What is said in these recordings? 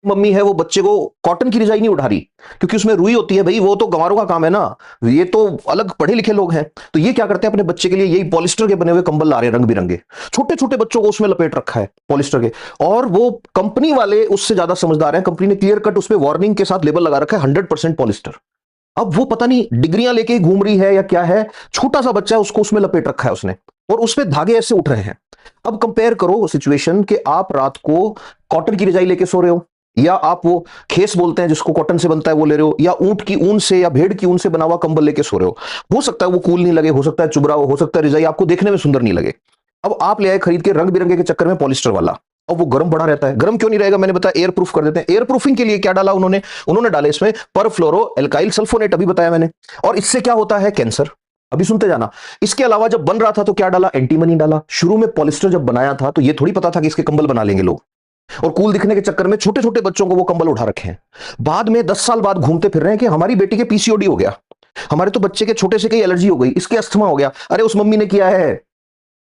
Mummy है वो बच्चे को कॉटन की रजाई नहीं उठा रही, क्योंकि उसमें रुई होती है भाई, वो तो गंवारों का काम है ना। ये तो अलग पढ़े लिखे लोग हैं। तो ये क्या करते हैं, अपने बच्चे के लिए यही पॉलिस्टर के बने हुए कंबल ला रहे हैं रंग बिरंगे, छोटे छोटे बच्चों को उसमें लपेट रखा है पॉलिस्टर के। और वो कंपनी वाले उससे ज्यादा समझदार हैं, कंपनी ने क्लियर कट उसमें वार्निंग के साथ लेबल लगा रखा है 100% पॉलिस्टर। अब वो पता नहीं डिग्रियां लेके ही घूम रही है या क्या है, छोटा सा बच्चा है उसको उसमें लपेट रखा है उसने, और उसमें धागे ऐसे उठ रहे हैं। अब कंपेयर करो सिचुएशन कि आप रात को कॉटन की रजाई लेके सो रहे हो, या आप वो खेस बोलते हैं जिसको कॉटन से बनता है वो ले रहे हो, या ऊंट की ऊन से या भेड़ की ऊन से बना हुआ कंबल लेके सो रहे हो सकता है वो कूल नहीं लगे, हो सकता है चुभरा हो सकता है रजाई आपको देखने में सुंदर नहीं लगे। अब आप ले आए खरीद के रंग बिरंगे के चक्कर में पॉलिस्टर वाला, अब वो गर्म बड़ा रहता है। गर्म क्यों नहीं रहेगा, मैंने बताया एयर प्रूफ कर देते हैं। एयर प्रूफिंग के लिए क्या डाला उन्होंने, उन्होंने डाले इसमें पर फ्लोरो एल्काइल सल्फोनेट, अभी बताया मैंने। और इससे क्या होता है, कैंसर। अभी सुनते जाना। इसके अलावा जब बन रहा था तो क्या डाला, एंटीमनी डाला। शुरू में पॉलिस्टर जब बनाया था तो ये थोड़ी पता था कि इसके कंबल बना लेंगे लोग, और कूल दिखने के चक्कर में छोटे छोटे बच्चों को वो कंबल उठा रखे हैं। बाद में 10 साल बाद घूमते फिर रहे हैं कि हमारी बेटी के पीसीओडी हो गया, हमारे तो बच्चे के छोटे से कई एलर्जी हो गई, इसके अस्थमा हो गया। अरे उस मम्मी ने किया है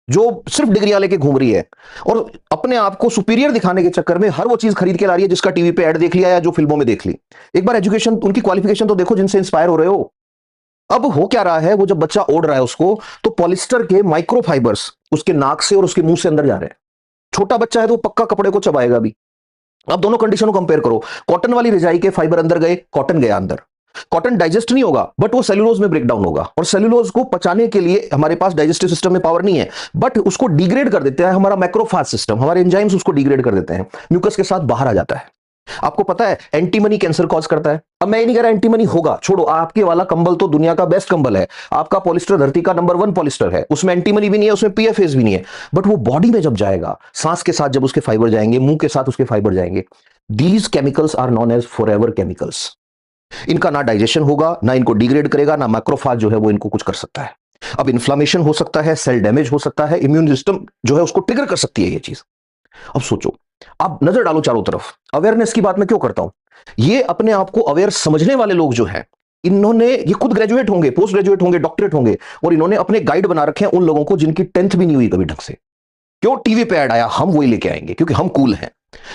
जो सिर्फ डिग्रियां लेके घूम रही है, और अपने आप को सुपीरियर दिखाने के चक्कर में हर वो चीज खरीद के ला रही है जिसका टीवी पे ऐड देख लिया या जो फिल्मों में देख ली। एक बार एजुकेशन, उनकी क्वालिफिकेशन तो देखो जिनसे इंस्पायर हो रहे हो। अब हो क्या रहा है, वो जब बच्चा ओढ़ रहा है उसको, तो पॉलिस्टर के माइक्रोफाइबर्स उसके नाक से और उसके मुंह से अंदर जा रहे हैं। छोटा बच्चा है तो पक्का कपड़े को चबाएगा भी। अब दोनों कंडीशन को कंपेयर करो, कॉटन वाली रजाई के फाइबर अंदर गए, कॉटन गया अंदर। कॉटन डाइजेस्ट नहीं होगा बट वो सेलुलोज में ब्रेक डाउन होगा, और सेलुलोज को पचाने के लिए हमारे पास डाइजेस्टिव सिस्टम में पावर नहीं है, बट उसको डिग्रेड कर देते हैं हमारा मैक्रोफाज सिस्टम, हमारे एंजाइम्स उसको डिग्रेड कर देते हैं, म्यूकस के साथ बाहर आ जाता है। आपको पता है एंटीमनी कैंसर कॉज करता है। अब मैं ये नहीं कह रहा एंटीमनी होगा, छोड़ो, आपके वाला कंबल तो दुनिया का बेस्ट कंबल है, आपका पॉलिस्टर धरती का नंबर 1 पॉलिस्टर है, उसमें एंटीमनी भी नहीं है, उसमें पीएफएस भी नहीं है। बट वो बॉडी में जब जाएगा, सांस के साथ जब उसके फाइबर जाएंगे, मुंह के साथ उसके फाइबर जाएंगे, these chemicals are known as forever chemicals. इनका ना डाइजेशन होगा, ना इनको डिग्रेड करेगा, ना मैक्रोफाज जो है वो इनको कुछ कर सकता है। अब इन्फ्लामेशन हो सकता है, सेल डैमेज हो सकता है, इम्यून सिस्टम जो है उसको ट्रिगर कर सकती है ये चीज। अब सोचो, आप नजर डालो चारों तरफ। अवेयरनेस की बात मैं क्यों करता हूं, ये अपने आप को अवेयर समझने वाले लोग जो हैं, इन्होंने, ये खुद ग्रेजुएट होंगे, पोस्ट ग्रेजुएट होंगे, डॉक्टरेट होंगे, और इन्होंने अपने गाइड बना रखे हैं उन लोगों को जिनकी 10th भी नहीं हुई कभी ढंग से। क्यों, टीवी पे ऐड आया हम वही लेके आएंगे क्योंकि हम कूल हैं।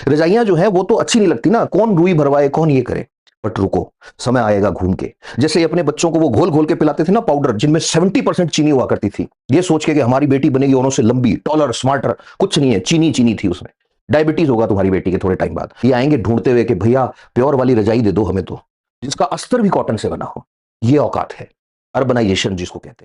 रजाइयां जो है वो तो अच्छी नहीं लगती ना, कौन रुई भरवाए कौन ये करे। बट रुको, समय आएगा घूम के। जैसे ही अपने बच्चों को वो घोल घोल के पिलाते थे ना पाउडर जिनमें 70% चीनी हुआ करती थी, ये सोच के कि हमारी बेटी बनेगी औरों से लंबी, टॉलर, स्मार्टर, कुछ नहीं है, चीनी चीनी थी उसमें। डायबिटीज होगा तुम्हारी बेटी के थोड़े टाइम बाद। ये आएंगे ढूंढते हुए कि भैया प्योर वाली रजाई दे दो हमें, तो जिसका अस्तर भी कॉटन से बना हो। ये औकात है अर्बनाइजेशन जिसको कहते हैं।